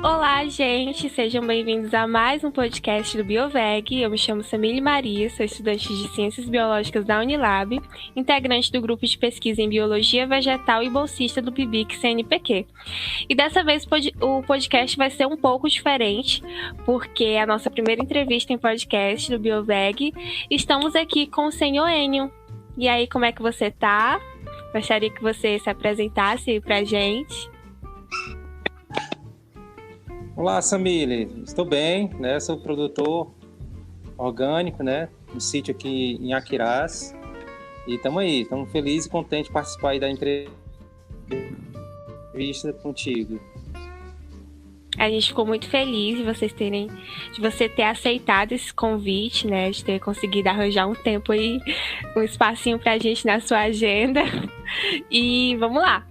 Olá, gente! Sejam bem-vindos a mais um podcast do BioVeg. Eu me chamo Samile Maria, sou estudante de Ciências Biológicas da Unilab, integrante do grupo de pesquisa em Biologia Vegetal e bolsista do PIBIC-CNPq. E dessa vez o podcast vai ser um pouco diferente, porque é a nossa primeira entrevista em podcast do BioVeg. Estamos aqui com o senhor Enio. E aí, como é que você tá? Gostaria que você se apresentasse pra gente. Olá, Samile. Estou bem, né? Sou produtor orgânico, né? No sítio aqui em Aquirás. E estamos aí, estamos felizes e contentes de participar aí da entrevista contigo. A gente ficou muito feliz de você ter aceitado esse convite, né? De ter conseguido arranjar um tempo aí, um espacinho pra gente na sua agenda. E vamos lá.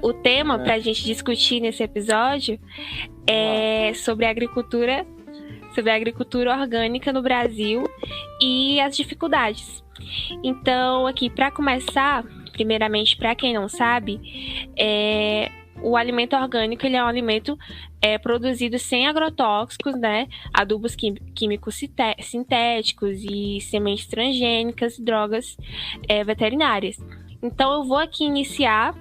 O tema para a gente discutir nesse episódio é sobre a agricultura orgânica no Brasil e as dificuldades. Então, aqui, para começar, primeiramente, para quem não sabe, o alimento orgânico ele é um alimento produzido sem agrotóxicos, né? Adubos químicos sintéticos e sementes transgênicas e drogas veterinárias. Então, eu vou aqui iniciar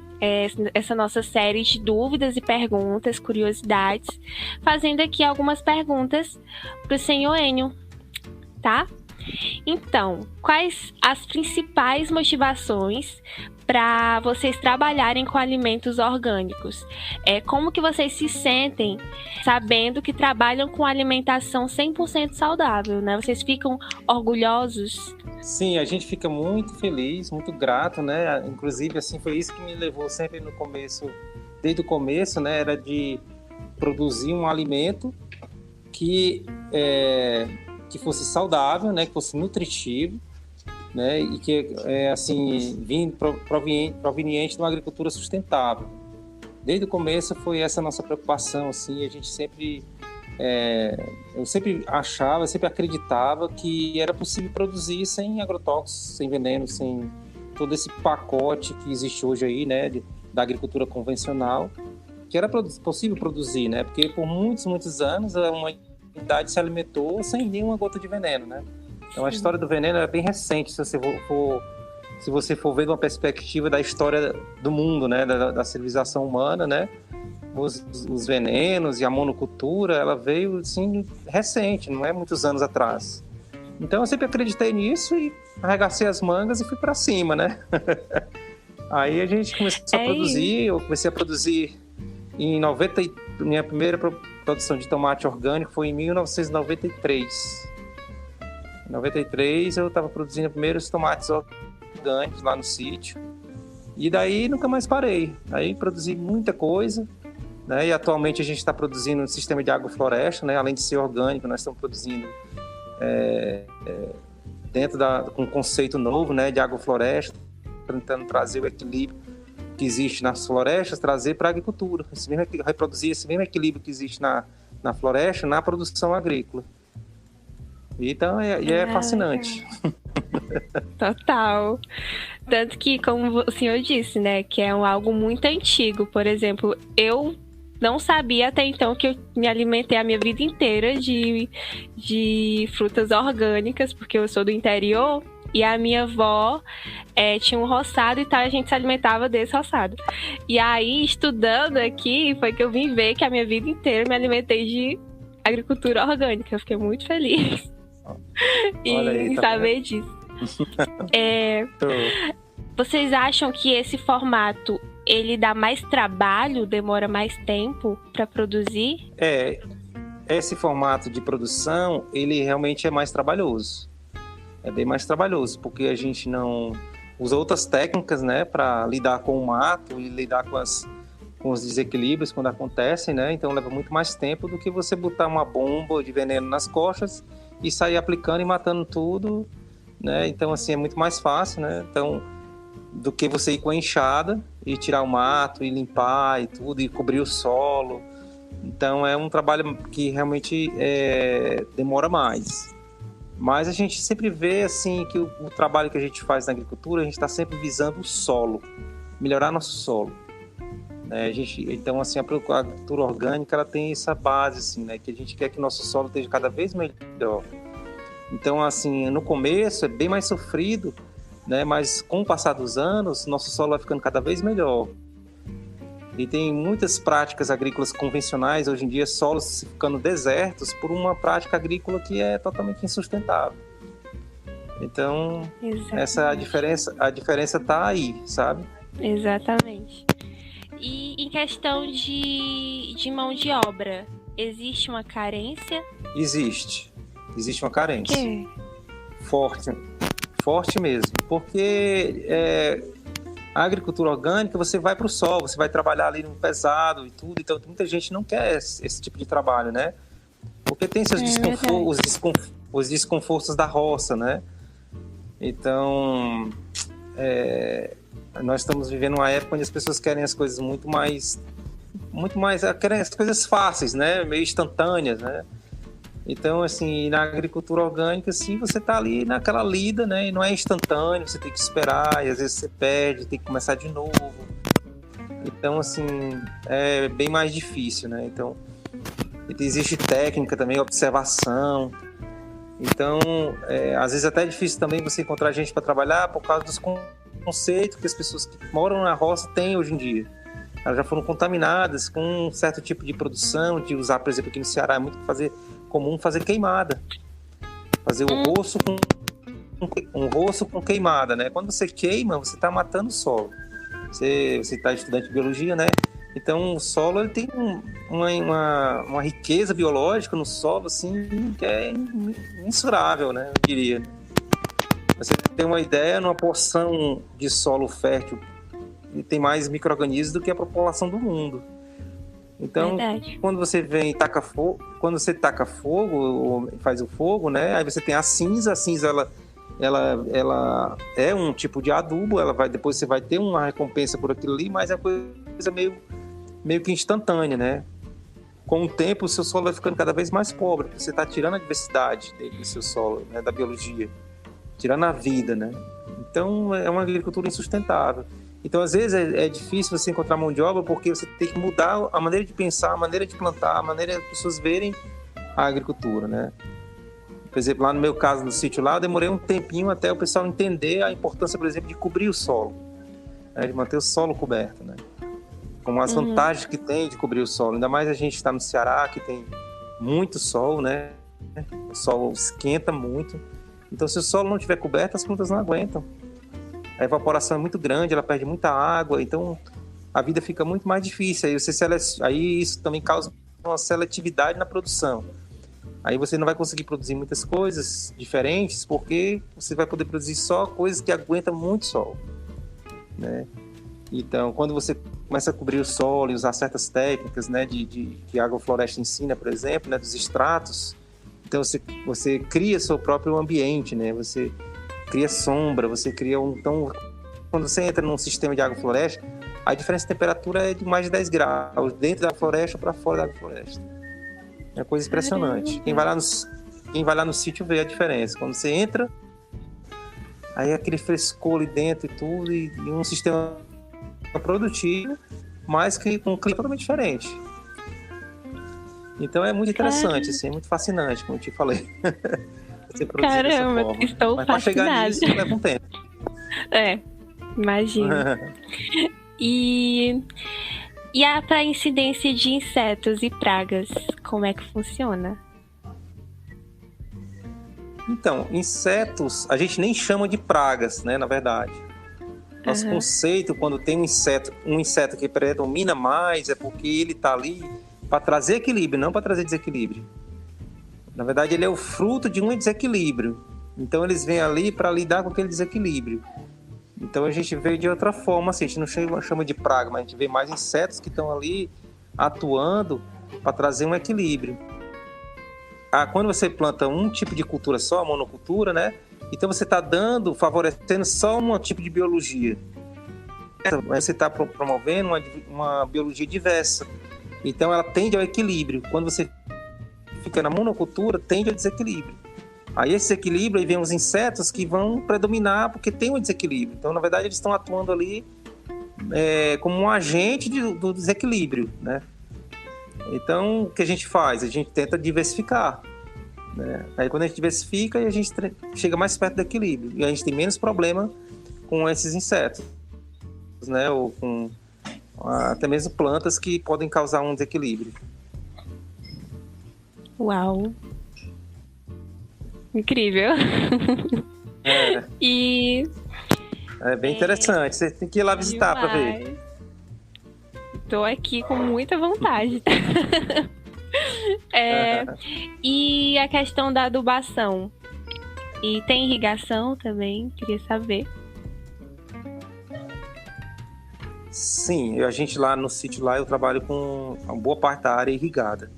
essa nossa série de dúvidas e perguntas, curiosidades, fazendo aqui algumas perguntas para o senhor Enio, tá? Então, quais as principais motivações para vocês trabalharem com alimentos orgânicos? Como que vocês se sentem sabendo que trabalham com alimentação 100% saudável, né? Vocês ficam orgulhosos? Sim, a gente fica muito feliz, muito grato, né? Inclusive, assim, foi isso que me levou sempre no começo, desde o começo, né? Era de produzir um alimento que fosse saudável, né? Que fosse nutritivo, né? E que, proveniente de uma agricultura sustentável. Desde o começo foi essa nossa preocupação, assim, a gente sempre... eu sempre acreditava que era possível produzir sem agrotóxicos, sem veneno, sem todo esse pacote que existe hoje aí, né, da agricultura convencional, que era possível produzir, né, porque por muitos anos a humanidade se alimentou sem nenhuma gota de veneno, né. Então a história do veneno é bem recente, se você for ver de uma perspectiva da história do mundo, né, da civilização humana, né. Os venenos e a monocultura, ela veio assim recente, não é muitos anos atrás. Então eu sempre acreditei nisso e arregacei as mangas e fui para cima, né? Aí a gente começou a produzir, eu comecei a produzir em 90, minha primeira produção de tomate orgânico foi em 1993. Em 93 eu estava produzindo os primeiros tomates orgânicos lá no sítio. E daí nunca mais parei. Aí produzi muita coisa. Né? E atualmente a gente está produzindo um sistema de agrofloresta, né? Além de ser orgânico, nós estamos produzindo com um conceito novo, né? De agrofloresta, tentando trazer o equilíbrio que existe nas florestas, trazer para a agricultura, reproduzir esse mesmo equilíbrio que existe na floresta, na produção agrícola. Então é fascinante. Total. Tanto que, como o senhor disse, né, que é algo muito antigo. Por exemplo, eu não sabia até então que eu me alimentei a minha vida inteira de frutas orgânicas, porque eu sou do interior e a minha avó tinha um roçado e tal, a gente se alimentava desse roçado. E aí, estudando aqui, foi que eu vim ver que a minha vida inteira eu me alimentei de agricultura orgânica. Eu fiquei muito feliz em saber disso. Vocês acham que esse formato ele dá mais trabalho, demora mais tempo para produzir? Esse formato de produção, ele realmente é mais trabalhoso. É bem mais trabalhoso, porque a gente não usa outras técnicas, né, para lidar com o mato e lidar com os desequilíbrios quando acontecem, né? Então leva muito mais tempo do que você botar uma bomba de veneno nas costas e sair aplicando e matando tudo, né? Então assim é muito mais fácil, né? Então do que você ir com a enxada e tirar o mato e limpar e tudo e cobrir o solo. Então é um trabalho que realmente demora mais. Mas a gente sempre vê assim que o trabalho que a gente faz na agricultura, a gente está sempre visando o solo, melhorar nosso solo. né? Então, assim, a agricultura orgânica, ela tem essa base, assim, né? Que a gente quer que o nosso solo esteja cada vez melhor. Então, assim, no começo é bem mais sofrido, né? Mas com o passar dos anos, nosso solo vai ficando cada vez melhor. E tem muitas práticas agrícolas convencionais, hoje em dia, solos ficando desertos por uma prática agrícola que é totalmente insustentável. Então, essa a diferença está aí, sabe? Exatamente. E em questão de mão de obra, existe uma carência? Existe uma carência. Que? Forte mesmo, porque a agricultura orgânica, você vai para o sol, você vai trabalhar ali no pesado e tudo, então muita gente não quer esse tipo de trabalho, né? Porque tem seus os desconfortos da roça, né? Então, nós estamos vivendo uma época onde as pessoas querem as coisas muito mais, querem as coisas fáceis, né? Meio instantâneas, né? Então, assim, na agricultura orgânica, assim, você está ali naquela lida, né? E não é instantâneo, você tem que esperar, e às vezes você perde, tem que começar de novo. Então, assim, é bem mais difícil, né? Então, existe técnica também, observação. Então, às vezes até é difícil também você encontrar gente para trabalhar por causa dos conceitos que as pessoas que moram na roça têm hoje em dia. Elas já foram contaminadas com um certo tipo de produção, de usar, por exemplo, aqui no Ceará é muito comum fazer queimada. Fazer um roço com queimada, né? Quando você queima, você está matando o solo. Você está estudante de biologia, né? Então, o solo ele tem uma riqueza biológica no solo, assim, que é imensurável, né? Eu diria. Você tem uma ideia, numa porção de solo fértil, tem mais micro-organismos do que a população do mundo. Então, quando você vem e taca fogo, quando você taca fogo, ou faz o fogo, né? Aí você tem a cinza ela é um tipo de adubo, depois você vai ter uma recompensa por aquilo ali, mas é coisa meio que instantânea, né? Com o tempo, o seu solo vai ficando cada vez mais pobre, você está tirando a diversidade do seu solo, né? Da biologia, tirando a vida, né? Então, é uma agricultura insustentável. Então, às vezes, é difícil você encontrar mão de obra porque você tem que mudar a maneira de pensar, a maneira de plantar, a maneira das pessoas verem a agricultura, né? Por exemplo, lá no meu caso, no sítio lá, eu demorei um tempinho até o pessoal entender a importância, por exemplo, de cobrir o solo, né? De manter o solo coberto, né? Como as vantagens que tem de cobrir o solo. Ainda mais a gente está no Ceará, que tem muito sol, né? O sol esquenta muito. Então, se o solo não estiver coberto, as plantas não aguentam. A evaporação é muito grande, ela perde muita água, então a vida fica muito mais difícil. Aí isso também causa uma seletividade na produção. Aí você não vai conseguir produzir muitas coisas diferentes, porque você vai poder produzir só coisas que aguentam muito sol, né? Então, quando você começa a cobrir o solo e usar certas técnicas, né, que a agrofloresta ensina, por exemplo, né, dos extratos, então você cria seu próprio ambiente, né? Você cria sombra, você cria Então, quando você entra num sistema de agrofloresta, a diferença de temperatura é de mais de 10 graus, dentro da floresta ou para fora da agrofloresta. É uma coisa impressionante. Quem vai lá no sítio vê a diferença. Quando você entra, aí é aquele frescor ali dentro e tudo, e um sistema produtivo, mas que com um clima totalmente diferente. Então é muito interessante, assim, é muito fascinante, como eu te falei. Caramba, estou fascinada. Para chegar nisso, leva um tempo. Imagino. E para a incidência de insetos e pragas, como é que funciona? Então, insetos, a gente nem chama de pragas, né, na verdade. Nosso conceito, quando tem um inseto que predomina mais, é porque ele está ali para trazer equilíbrio, não para trazer desequilíbrio. Na verdade, ele é o fruto de um desequilíbrio. Então, eles vêm ali para lidar com aquele desequilíbrio. Então, a gente vê de outra forma, assim, a gente não chama de praga, mas a gente vê mais insetos que estão ali atuando para trazer um equilíbrio. Quando você planta um tipo de cultura só, a monocultura, né? Então, você está favorecendo só um tipo de biologia. Você está promovendo uma biologia diversa. Então, ela tende ao equilíbrio. Quando você fica na monocultura, tende ao desequilíbrio. Aí, esse desequilíbrio, aí vem os insetos que vão predominar porque tem um desequilíbrio. Então, na verdade, eles estão atuando ali como um agente do desequilíbrio, né? Então, o que a gente faz? A gente tenta diversificar, né? Aí, quando a gente diversifica, a gente chega mais perto do equilíbrio. E a gente tem menos problema com esses insetos, né? Ou com até mesmo plantas que podem causar um desequilíbrio. Uau! Incrível! E... É bem interessante. Você tem que ir lá visitar para ver. Tô aqui com muita vontade. E a questão da adubação? E tem irrigação também? Queria saber. Sim, a gente lá no sítio, eu trabalho com uma boa parte da área irrigada.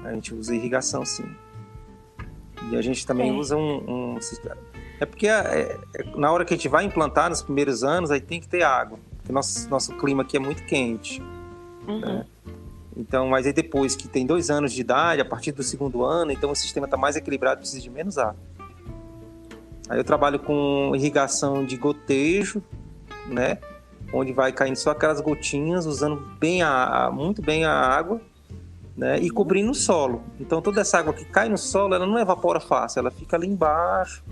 A gente usa irrigação, sim. E a gente também usa um sistema. É porque na hora que a gente vai implantar, nos primeiros anos, aí tem que ter água. Porque nosso clima aqui é muito quente. Né? Então, mas aí depois que tem 2 anos de idade, a partir do 2º ano, então o sistema está mais equilibrado, precisa de menos água. Aí eu trabalho com irrigação de gotejo, né? Onde vai caindo só aquelas gotinhas, usando muito bem a água, né? E cobrindo o solo. Então toda essa água que cai no solo, ela não evapora fácil, ela fica ali embaixo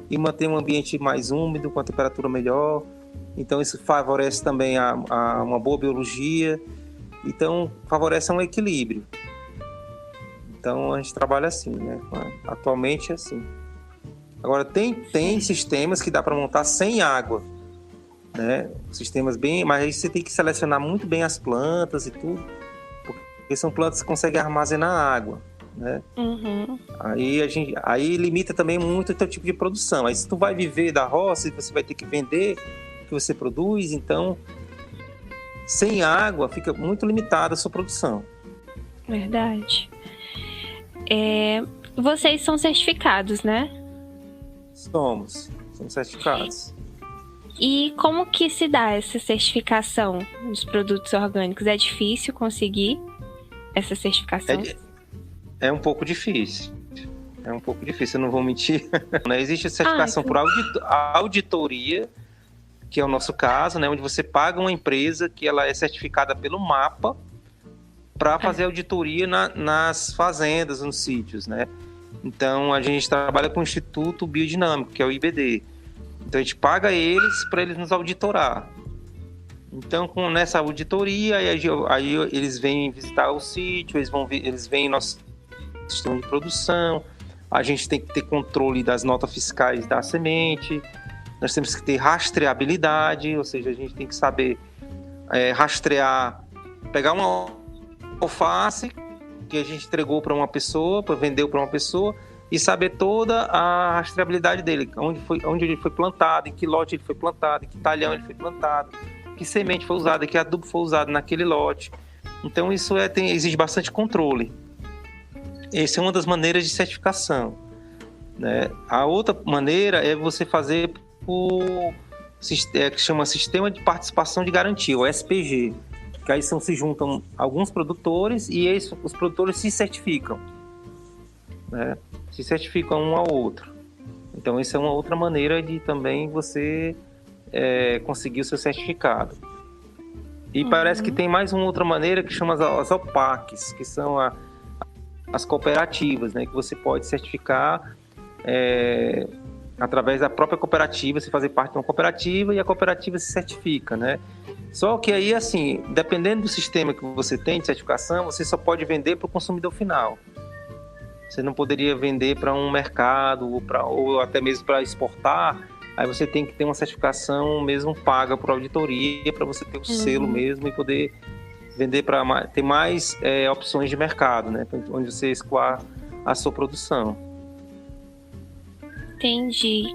e mantém um ambiente mais úmido, com a temperatura melhor. Então isso favorece também uma boa biologia. Então favorece um equilíbrio. Então a gente trabalha assim, né? Atualmente é assim. Agora tem sistemas que dá para montar sem água, né? Sistemas mas aí você tem que selecionar muito bem as plantas e tudo, porque são plantas que conseguem armazenar água, né? Aí limita também muito o teu tipo de produção. Aí se tu vai viver da roça, você vai ter que vender o que você produz, então sem água fica muito limitada a sua produção. Verdade. Vocês são certificados, né? Somos certificados. E como que se dá essa certificação dos produtos orgânicos? É difícil conseguir essa certificação? É um pouco difícil. Eu não vou mentir. Existe a certificação por auditoria, que é o nosso caso, né? Onde você paga uma empresa que ela é certificada pelo MAPA para fazer auditoria nas fazendas, nos sítios, né? Então, a gente trabalha com o Instituto Biodinâmico, que é o IBD. Então, a gente paga eles para eles nos auditorar. Então, nessa auditoria, aí eles vêm visitar o sítio, eles veem nosso sistema de produção, a gente tem que ter controle das notas fiscais da semente, nós temos que ter rastreabilidade, ou seja, a gente tem que saber rastrear, pegar uma alface que a gente entregou para uma pessoa, vendeu para uma pessoa, e saber toda a rastreabilidade dele, onde ele foi plantado, em que lote ele foi plantado, em que talhão ele foi plantado, que semente foi usada, que adubo foi usado naquele lote. Então isso exige bastante controle. Essa é uma das maneiras de certificação, né? A outra maneira é você fazer que chama Sistema de Participação de Garantia, o SPG, que aí se juntam alguns produtores e os produtores se certificam, né? Se certificam um ao outro. Então, isso é uma outra maneira de também você conseguir o seu certificado. E parece que tem mais uma outra maneira que chama as OPACs, que são as cooperativas, né? Que você pode certificar através da própria cooperativa, se fazer parte de uma cooperativa e a cooperativa se certifica, né? Só que aí, assim, dependendo do sistema que você tem de certificação, você só pode vender para o consumidor final. Você não poderia vender para um mercado ou até mesmo para exportar. Aí você tem que ter uma certificação mesmo paga por auditoria para você ter o selo mesmo e poder vender para ter mais opções de mercado, né? Onde você escoar a sua produção. Entendi.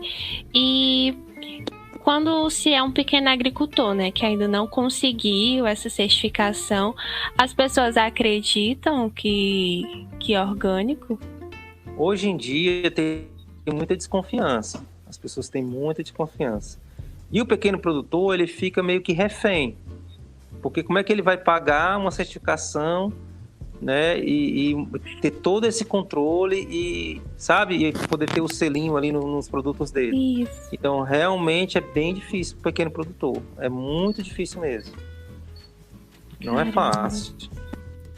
E quando se é um pequeno agricultor, né, que ainda não conseguiu essa certificação, as pessoas acreditam que é orgânico? Hoje em dia tem muita desconfiança. As pessoas têm muita desconfiança. E o pequeno produtor, ele fica meio que refém. Porque como é que ele vai pagar uma certificação né? E ter todo esse controle e, sabe, e poder ter o selinho ali nos produtos dele. Isso. Então, realmente é bem difícil para o pequeno produtor. É muito difícil mesmo. Não é fácil.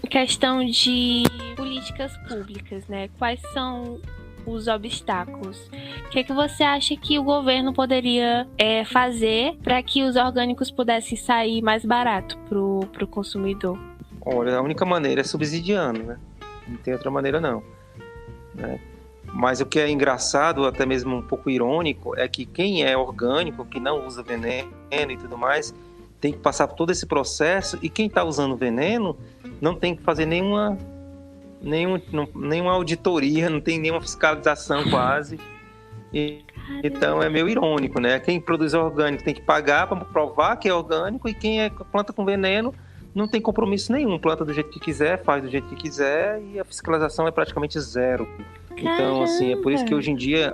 Questão de políticas públicas, né? Quais são os obstáculos? O que você acha que o governo poderia fazer para que os orgânicos pudessem sair mais barato para o consumidor? Olha, a única maneira é subsidiando, né? Não tem outra maneira não, né? Mas o que é engraçado, até mesmo um pouco irônico, é que quem é orgânico, que não usa veneno e tudo mais, tem que passar por todo esse processo, e quem está usando veneno não tem que fazer nenhuma auditoria, não tem nenhuma fiscalização quase. Então é meio irônico, né? Quem produz orgânico tem que pagar para provar que é orgânico, e quem planta com veneno não tem compromisso nenhum, planta do jeito que quiser, faz do jeito que quiser, e a fiscalização é praticamente zero. Então, assim, é por isso que hoje em dia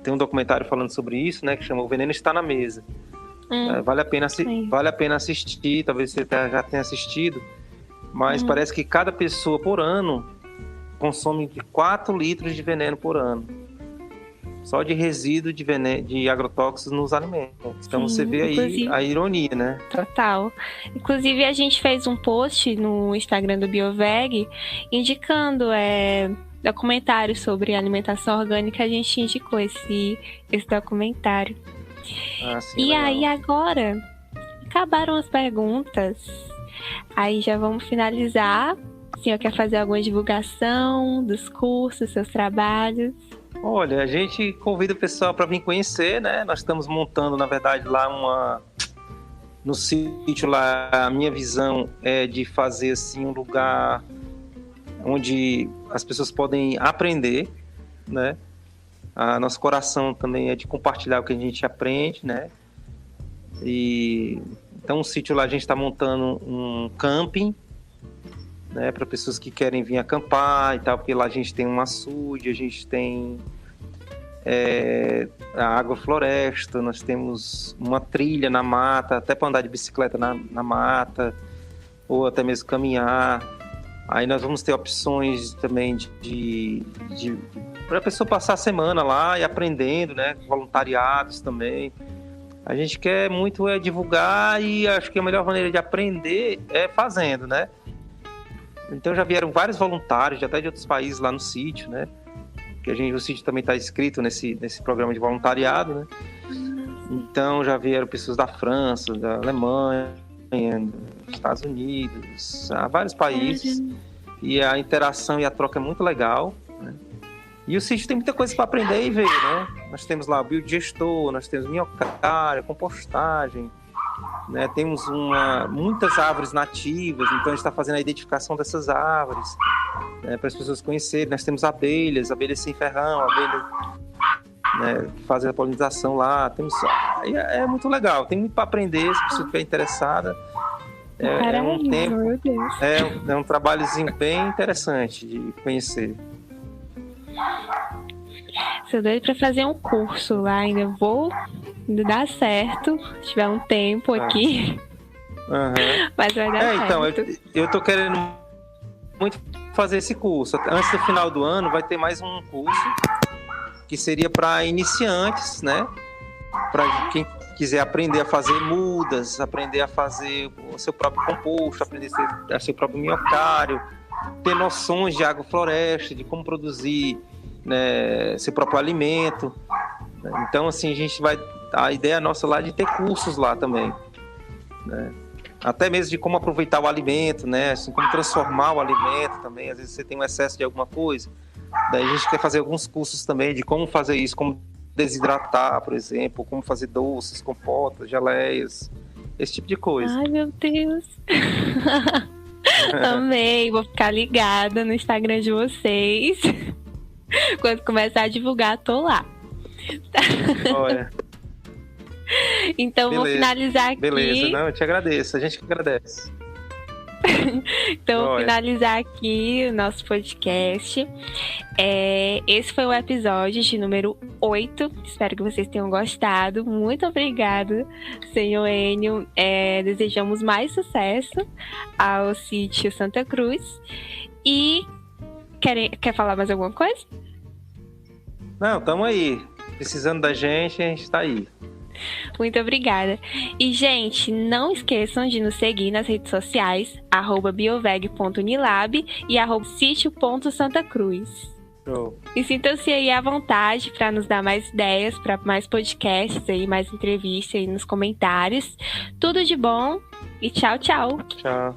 tem um documentário falando sobre isso, né, que chama O Veneno Está na Mesa. Vale a pena assistir, talvez você já tenha assistido, mas parece que cada pessoa por ano consome de 4 litros de veneno por ano, só de resíduo de veneno, de agrotóxicos nos alimentos. Então você vê aí a ironia, né? Total. Inclusive a gente fez um post no Instagram do Bioveg indicando documentário sobre alimentação orgânica. A gente indicou esse documentário. Sim, e legal. aí agora acabaram as perguntas. Aí já vamos finalizar. O senhor quer fazer alguma divulgação dos cursos, seus trabalhos? Olha, a gente convida o pessoal para vir conhecer, né? Nós estamos montando, na verdade, lá no sítio lá, a minha visão é de fazer assim um lugar onde as pessoas podem aprender, né? Nosso coração também é de compartilhar o que a gente aprende, né? E então, o sítio lá a gente está montando um camping, né, para pessoas que querem vir acampar e tal, porque lá a gente tem um açude, a gente tem a agrofloresta, nós temos uma trilha na mata, até para andar de bicicleta na mata, ou até mesmo caminhar. Aí nós vamos ter opções também para a pessoa passar a semana lá e aprendendo, né, voluntariados também. A gente quer muito divulgar, e acho que a melhor maneira de aprender é fazendo, né? Então já vieram vários voluntários, até de outros países lá no sítio, né? Que o sítio também está inscrito nesse programa de voluntariado, né? Então já vieram pessoas da França, da Alemanha, dos Estados Unidos, vários países. E a interação e a troca é muito legal, né? E o sítio tem muita coisa para aprender e ver, né? Nós temos lá o biodigestor, nós temos minhocária, compostagem, né? Temos muitas árvores nativas, então a gente está fazendo a identificação dessas árvores, né, para as pessoas conhecerem. Nós temos abelhas sem ferrão, abelhas, né, que fazem a polinização lá. É muito legal, tem muito para aprender, se você estiver interessada. É um trabalhozinho bem interessante de conhecer. Sou doido para fazer um curso lá, ainda dar certo, se tiver um tempo aqui. Mas vai dar certo. Então, eu tô querendo muito fazer esse curso. Antes do final do ano vai ter mais um curso que seria para iniciantes, né? Para quem quiser aprender a fazer mudas, aprender a fazer o seu próprio composto, aprender a ser seu próprio minhocário, ter noções de agrofloresta, de como produzir, né, seu próprio alimento. Então, assim, a ideia nossa lá é de ter cursos lá também, né? Até mesmo de como aproveitar o alimento, né? Assim, como transformar o alimento também. Às vezes você tem um excesso de alguma coisa, daí a gente quer fazer alguns cursos também de como fazer isso, como desidratar, por exemplo, como fazer doces, compotas, geleias, esse tipo de coisa. Ai, meu Deus! Amei, vou ficar ligada no Instagram de vocês. Quando começar a divulgar, tô lá. Olha. Então, beleza, vou finalizar aqui. Beleza, não, eu te agradeço, a gente que agradece. Então, vou finalizar aqui o nosso podcast. Esse foi o episódio de número 8. Espero que vocês tenham gostado. Muito obrigada, senhor Enio. Desejamos mais sucesso ao sítio Santa Cruz. E quer falar mais alguma coisa? Não, estamos aí. Precisando da gente, a gente está aí. Muito obrigada. E, gente, não esqueçam de nos seguir nas redes sociais, @bioveg.unilab e @sitio.santacruz. Show. E sintam-se aí à vontade para nos dar mais ideias, para mais podcasts aí, mais entrevistas aí nos comentários. Tudo de bom e tchau, tchau. Tchau.